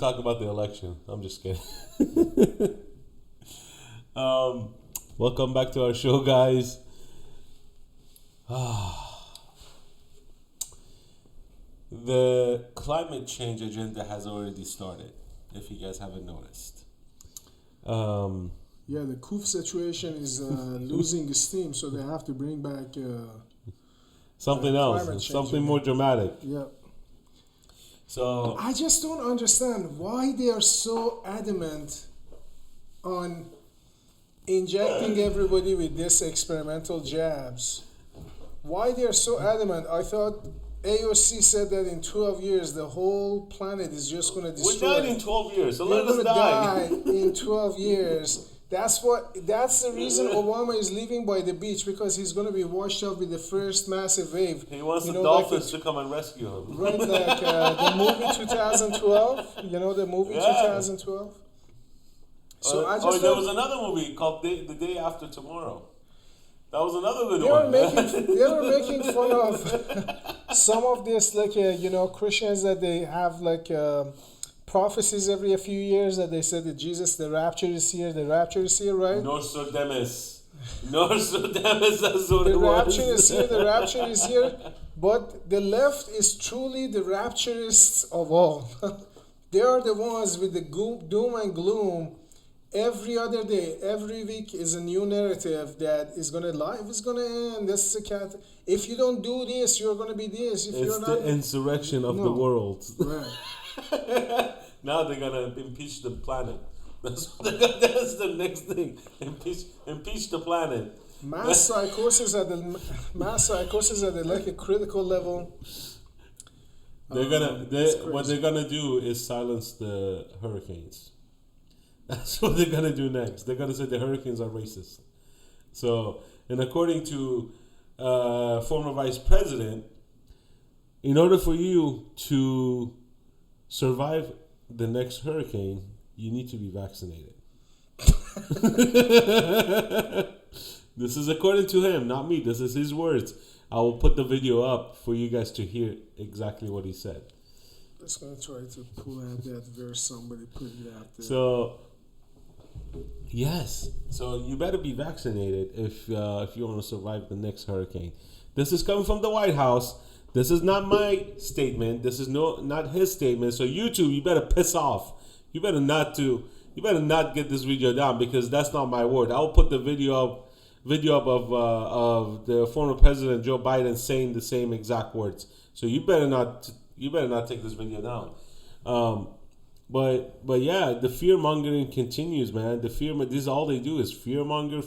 talk about the election. I'm just kidding. Welcome back to our show, guys. The climate change agenda has already started, if you guys haven't noticed. Yeah, the COOF situation is losing steam, so they have to bring back something else, something more dramatic. Yeah. So I just don't understand why they are so adamant on injecting everybody with this experimental jabs. Why they are so adamant? I thought AOC said that in 12 years the whole planet is just going to destroy. we died in 12 years, so We're let us going to die. die in 12 years. That's the reason Obama is leaving by the beach, because he's going to be washed up with the first massive wave. He wants the dolphins to come and rescue him. Right, like the movie 2012. You know the movie 2012? So I just there was another movie called The Day After Tomorrow. That was another good they one. They were making fun of some of this, like Christians, that they have like prophecies every few years that they said that the rapture is here, right? Nostradamus, that's what it was. The rapture is here, but the left is truly the rapturists of all. They are the ones with the doom and gloom. Every other day, every week is a new narrative that life is gonna end. This is a cat. If you don't do this, you're gonna be this. If it's you're the not, insurrection of the world. Right. Now they're gonna impeach the planet. That's the next thing. Impeach the planet. Mass psychosis at the like a critical level. What they're gonna do is silence the hurricanes. That's what they're gonna do next. They're gonna say the hurricanes are racist. So, and according to former vice president, in order for you to survive the next hurricane, you need to be vaccinated. This is according to him, not me. This is his words. I will put the video up for you guys to hear exactly what he said. I'm just gonna try to pull out that verse. Somebody put it out there. So, yes. So you better be vaccinated if you want to survive the next hurricane. This is coming from the White House. This is not my statement. This is not his statement. So YouTube, you better piss off. You better not get this video down, because that's not my word. I will put the video up of the former president Joe Biden saying the same exact words. So you better not take this video down. But yeah, the fear mongering continues, man. This is all they do is fear monger.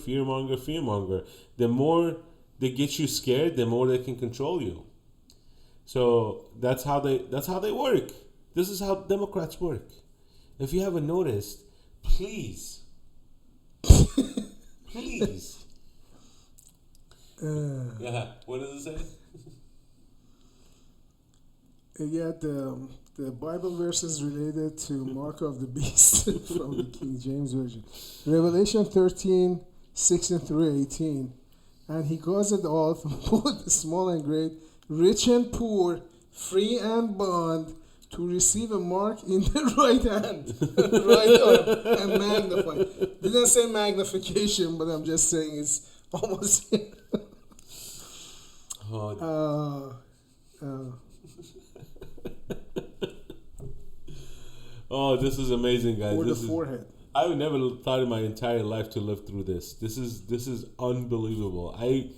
The more they get you scared, the more they can control you. So that's how they work. This is how Democrats work. If you haven't noticed, please. Yeah, what does it say? Yeah, the Bible verses related to Mark of the Beast from the King James Version. Revelation 13, 16 through 18. And he caused all, both small and great, rich and poor, free and bond, to receive a mark in the right hand, right arm, and magnify. Didn't say magnification, but I'm just saying it's almost. Oh, this is amazing, guys. Or the forehead. I would never thought in my entire life to live through this. This is unbelievable. I'm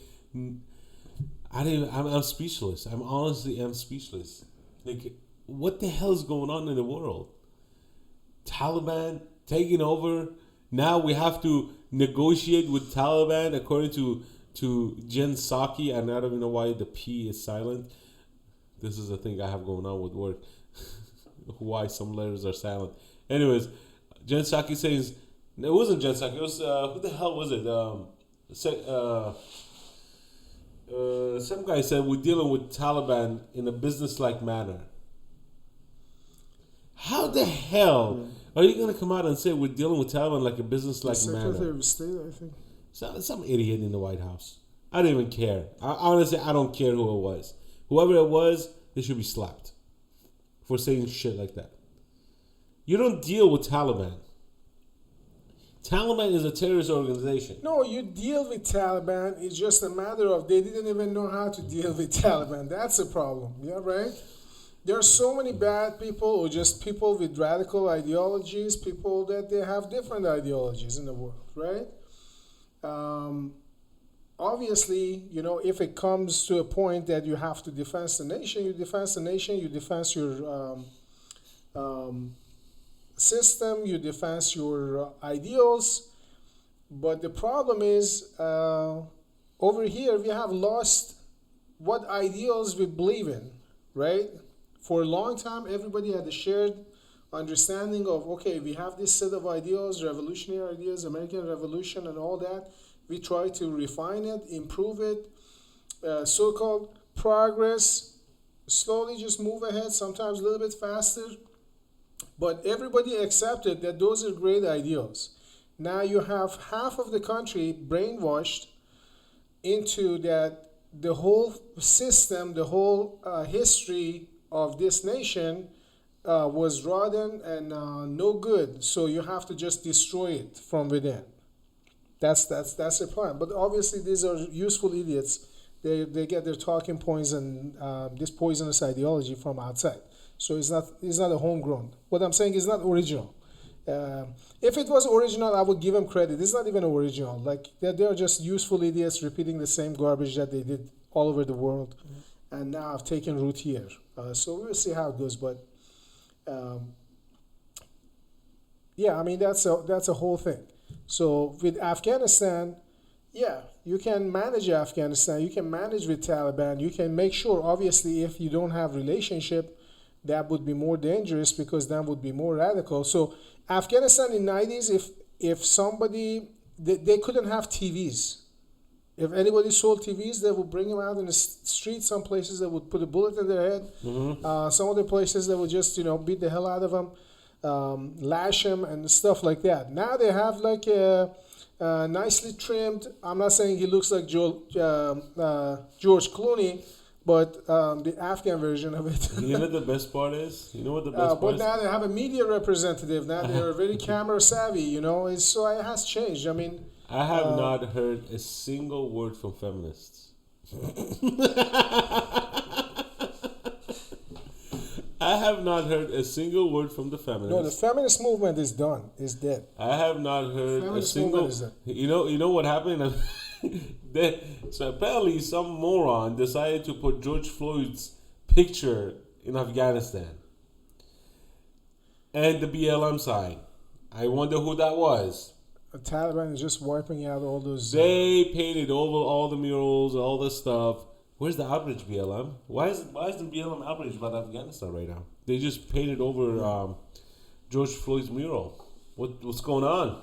speechless. I'm speechless. Like, what the hell is going on in the world? Taliban taking over. Now we have to negotiate with Taliban according to Jen Psaki. And I don't even know why the P is silent. This is a thing I have going on with work. Why some letters are silent. Anyways, Jen Psaki says, it wasn't Jen Psaki, it was, who the hell was it? Some guy said, we're dealing with Taliban in a business-like manner. How the hell are you going to come out and say we're dealing with Taliban like a business-like manner? Secretary of State, I think. Some idiot in the White House. I don't even care. Honestly, I don't care who it was. Whoever it was, they should be slapped for saying shit like that. You don't deal with Taliban. Taliban is a terrorist organization. No, you deal with Taliban. It's just a matter of they didn't even know how to deal with Taliban. That's a problem. Yeah, right? There are so many bad people or just people with radical ideologies, people that they have different ideologies in the world, right? Um, Obviously, if it comes to a point that you have to defend the nation, you defend the nation, you defend your um, system, you defend your ideals. But the problem is, over here, we have lost what ideals we believe in, right? For a long time, everybody had a shared understanding of, okay, we have this set of ideals, revolutionary ideas, American Revolution, and all that. We try to refine it, improve it, so-called progress, slowly just move ahead, sometimes a little bit faster. But everybody accepted that those are great ideals. Now you have half of the country brainwashed into that the whole system, the whole history of this nation was rotten and no good. So you have to just destroy it from within. That's the plan. But obviously these are useful idiots. They get their talking points and this poisonous ideology from outside. So it's not a homegrown. What I'm saying is not original. If it was original, I would give them credit. It's not even original. Like they're just useful idiots repeating the same garbage that they did all over the world, and now I've taken root here. So we'll see how it goes. But yeah, I mean that's a whole thing. So with Afghanistan, yeah, you can manage Afghanistan. You can manage with Taliban. You can make sure. Obviously, if you don't have relationship, that would be more dangerous because that would be more radical. So Afghanistan in 90s, if somebody, they couldn't have TVs. If anybody sold TVs, they would bring them out in the street. Some places they would put a bullet in their head. Mm-hmm. Some other places they would just beat the hell out of them, lash them and stuff like that. Now they have like a nicely trimmed. I'm not saying he looks like George Clooney, but the Afghan version of it. You know what the best part is? You know what the best part is? But now they have a media representative. Now they're very camera savvy, so it has changed. I mean, I have not heard a single word from feminists. I have not heard a single word from the feminists. No, the feminist movement is done. It's dead. I have not heard a single. You know what happened? So apparently some moron decided to put George Floyd's picture in Afghanistan and the BLM sign. I wonder who that was. The Taliban is just wiping out all those. They painted over all the murals, all the stuff. Where's the outrage, BLM? Why is the BLM outraged about Afghanistan right now? They just painted over George Floyd's mural. What's going on?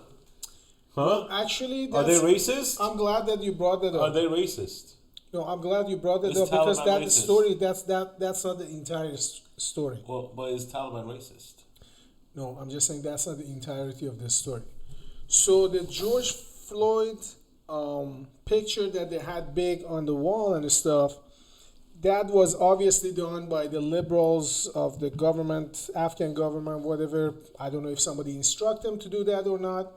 Huh? Well, actually, are they racist? I'm glad that you brought that up. Are they racist? No, I'm glad you brought that up because that story. That's not the entire story. Well, but is Taliban racist? No, I'm just saying that's not the entirety of the story. So the George Floyd picture that they had big on the wall and stuff, that was obviously done by the liberals of the government, Afghan government, whatever. I don't know if somebody instructed them to do that or not.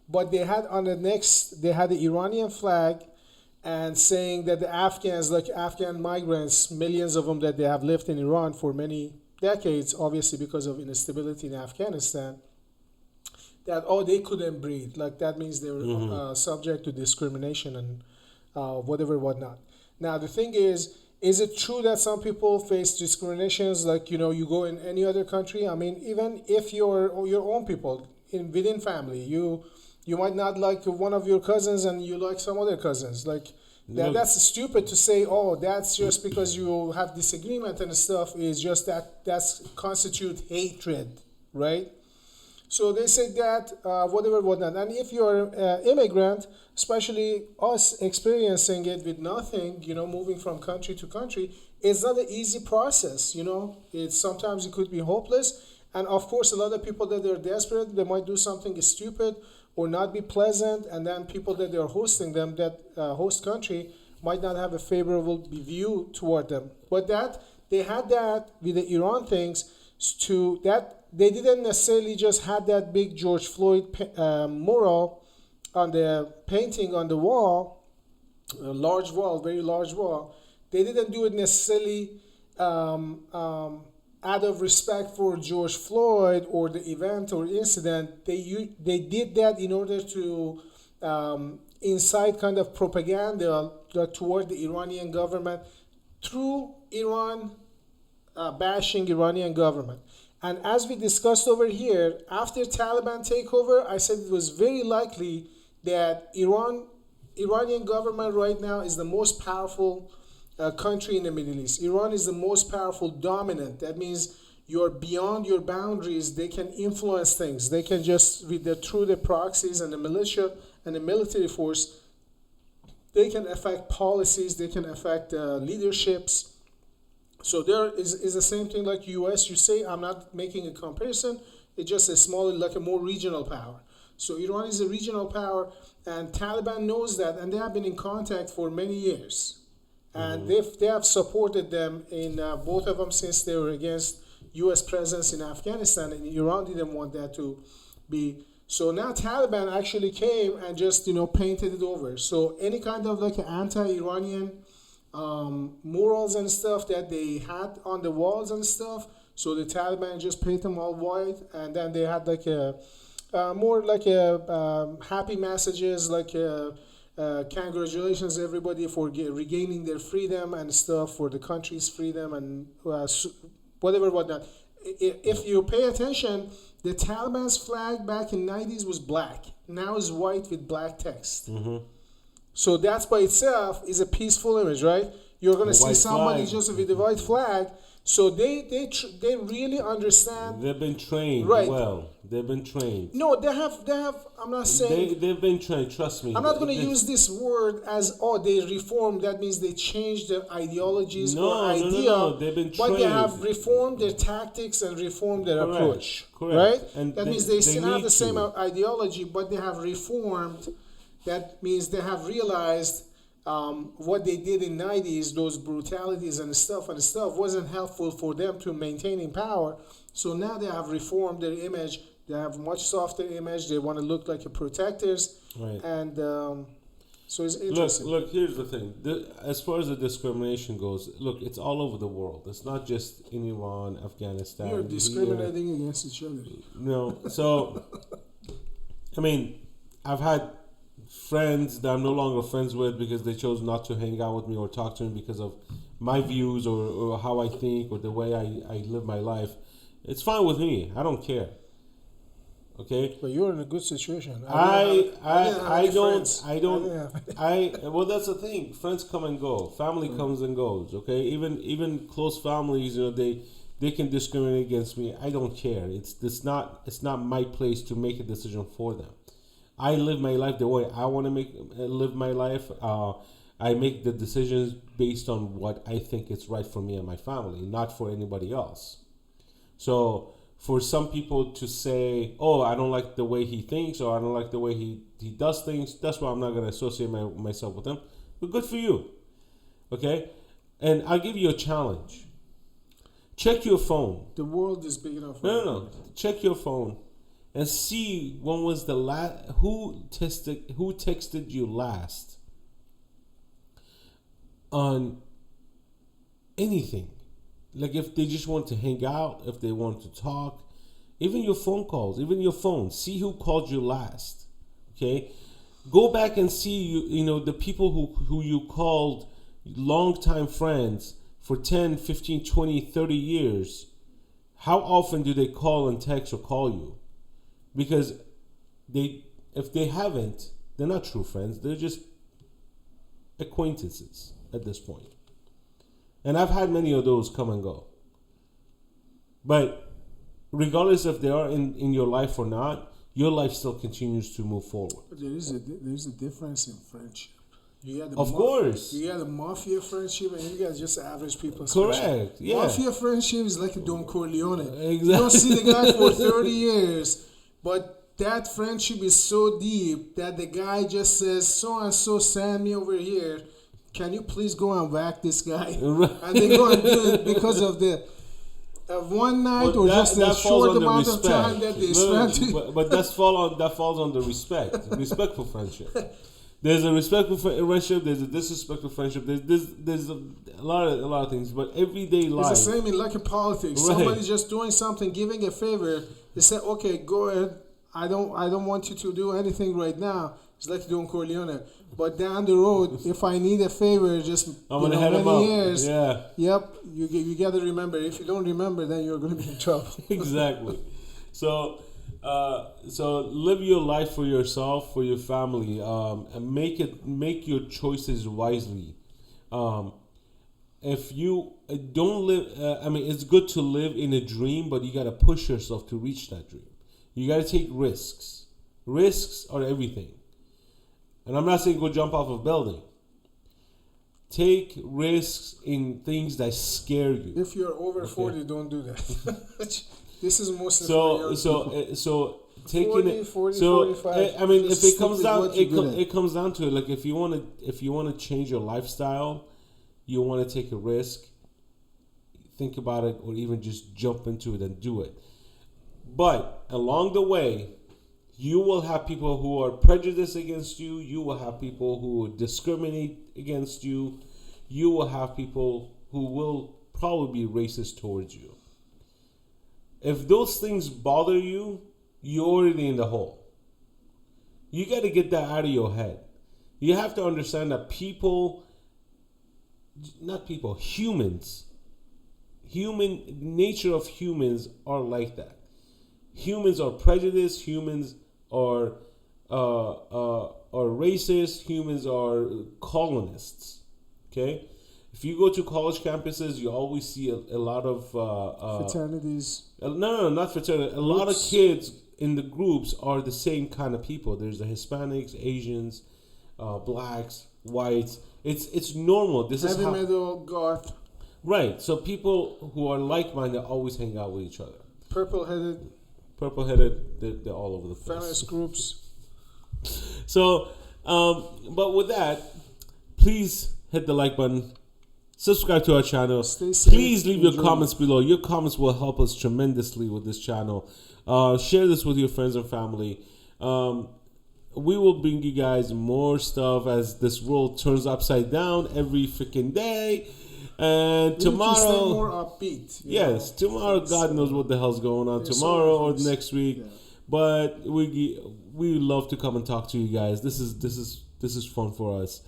But they had on the next, they had the Iranian flag and saying that the Afghans, like Afghan migrants, millions of them that they have lived in Iran for many decades, obviously because of instability in Afghanistan, that, they couldn't breathe. Like that means they were subject to discrimination and whatnot. Now, the thing is it true that some people face discriminations like, you go in any other country? I mean, even if you're your own people, within family, you might not like one of your cousins and you like some other cousins. Like that's stupid to say, that's just because you have disagreement and stuff is just that's constitute hatred, right? So they say that, whatnot. And if you're an immigrant, especially us experiencing it with nothing, moving from country to country, it's not an easy process, sometimes it could be hopeless. And of course, a lot of people that are desperate, they might do something stupid or not be pleasant, and then people that they're hosting them, that host country, might not have a favorable view toward them. But that they had that with the Iran things they didn't necessarily just had that big George Floyd mural on the painting on the wall, a large wall, very large wall. They didn't do it necessarily out of respect for George Floyd or the event or incident. They did that in order to incite kind of propaganda toward the Iranian government through Iran bashing Iranian government. And as we discussed over here, after Taliban takeover, I said it was very likely that Iranian government right now is the most powerful country in the Middle East. Iran is the most powerful dominant. That means you're beyond your boundaries. They can influence things. They can just, through the proxies and the militia and the military force, they can affect policies. They can affect leaderships. So there is the same thing like U.S. You say, I'm not making a comparison. It's just a smaller, like a more regional power. So Iran is a regional power, and Taliban knows that, and they have been in contact for many years. And they have supported them in both of them since they were against U.S. presence in Afghanistan, and Iran didn't want that to be. So now Taliban actually came and just, painted it over. So any kind of like anti-Iranian murals and stuff that they had on the walls and stuff, so the Taliban just painted them all white, and then they had like more like happy messages, like congratulations everybody for regaining their freedom and stuff, for the country's freedom and whatnot. If you pay attention, the Taliban's flag back in 90s was black. Now is white with black text. So that's by itself is a peaceful image, right? You're going to see somebody flag. Just with the white flag. So they really understand. They've been trained well. They've been trained. No, they have. I'm not saying they've been trained. Trust me. I'm not going to use this word as they reformed. That means they changed their ideologies or idea. No. They've been trained. But they have reformed their tactics and reformed their approach. Correct. Right. And that means they still have the same ideology, but they have reformed. That means they have realized what they did in 90s, those brutalities and stuff wasn't helpful for them to maintain in power. So now they have reformed their image. They have much softer image. They want to look like protectors. Right. And so it's interesting. Look, here's the thing. As far as the discrimination goes, look, it's all over the world. It's not just in Iran, Afghanistan. You're discriminating against each other. No. So, I mean, I've had friends that I'm no longer friends with because they chose not to hang out with me or talk to me because of my views or how I think or the way I live my life. It's fine with me. I don't care. Okay? But you're in a good situation. Well, that's the thing. Friends come and go. Family comes and goes. Okay? Even close families, they can discriminate against me. I don't care. It's not my place to make a decision for them. I live my life the way I want to live my life. I make the decisions based on what I think is right for me and my family, not for anybody else. So for some people to say, oh, I don't like the way he thinks or I don't like the way he does things, that's why I'm not going to associate myself with him. But good for you. Okay? And I'll give you a challenge. Check your phone. The world is big enough. No. Check your phone. And see when was the last who texted you last on anything. Like if they just want to hang out, if they want to talk, even your phone calls, even your phone. See who called you last. Okay? Go back and see the people who you called longtime friends for 10, 15, 20, 30 years. How often do they call and text or call you? Because if they haven't, they're not true friends. They're just acquaintances at this point. And I've had many of those come and go. But regardless if they are in your life or not, your life still continues to move forward. But there's a difference in friendship. Of course. You got a mafia friendship and you got just average people's Correct. friendship. Yeah. Mafia friendship is like a Don Corleone. Exactly. You don't see the guy for 30 years. But that friendship is so deep that the guy just says, so and so send me over here. Can you please go and whack this guy? Right. And they go and do it because of the one night But or just a falls short under amount of time that they spent. but that falls under respectful friendship. There's a respectful friendship. There's a disrespectful friendship. There's a lot of things. But everyday life. It's the same in like in politics. Right. Somebody's just doing something, giving a favor. They say, "Okay, go ahead. I don't want you to do anything right now." It's like doing Corleone. But down the road, if I need a favor, just I'm gonna head him out. years. Yeah. Yep. You got to remember. If you don't remember, then you're going to be in trouble. Exactly. So live your life for yourself, for your family, and make your choices wisely. If you don't live, it's good to live in a dream, but you gotta push yourself to reach that dream. You gotta take risks. Risks are everything. And I'm not saying go jump off a building. Take risks in things that scare you. If you're over 40, don't do that. This is mostly so taking 40, it 40, so 45, if it comes down it comes down to it, like if you want to change your lifestyle, you want to take a risk, think about it, or even just jump into it and do it. But along the way, you will have people who are prejudiced against you. You will have people who will discriminate against you. You will have people who will probably be racist towards you. If those things bother you, you're already in the hole. You got to get that out of your head. You have to understand that human nature of humans are like that. Humans are prejudiced. Humans are racist. Humans are colonists. Okay, if you go to college campuses, you always see a lot of fraternities. No, not fraternity. A lot of kids in the groups are the same kind of people. There's the Hispanics, Asians, blacks, whites. It's normal. This is heavy metal, goth. Right. So people who are like-minded always hang out with each other. Purple-headed, they're all over the place. feminist groups. So, but with that, please hit the like button. Subscribe to our channel. Stay safe. Please leave your comments below. Your comments will help us tremendously with this channel. Share this with your friends and family. We will bring you guys more stuff as this world turns upside down every freaking day. And tomorrow, stay more upbeat. Yes, tomorrow, God knows what the hell's going on tomorrow or next week. Yeah. But we love to come and talk to you guys. This is fun for us.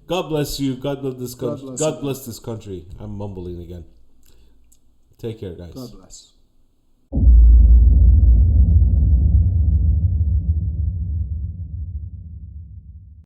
God bless you. God bless this country. God bless this country. I'm mumbling again. Take care, guys. God bless.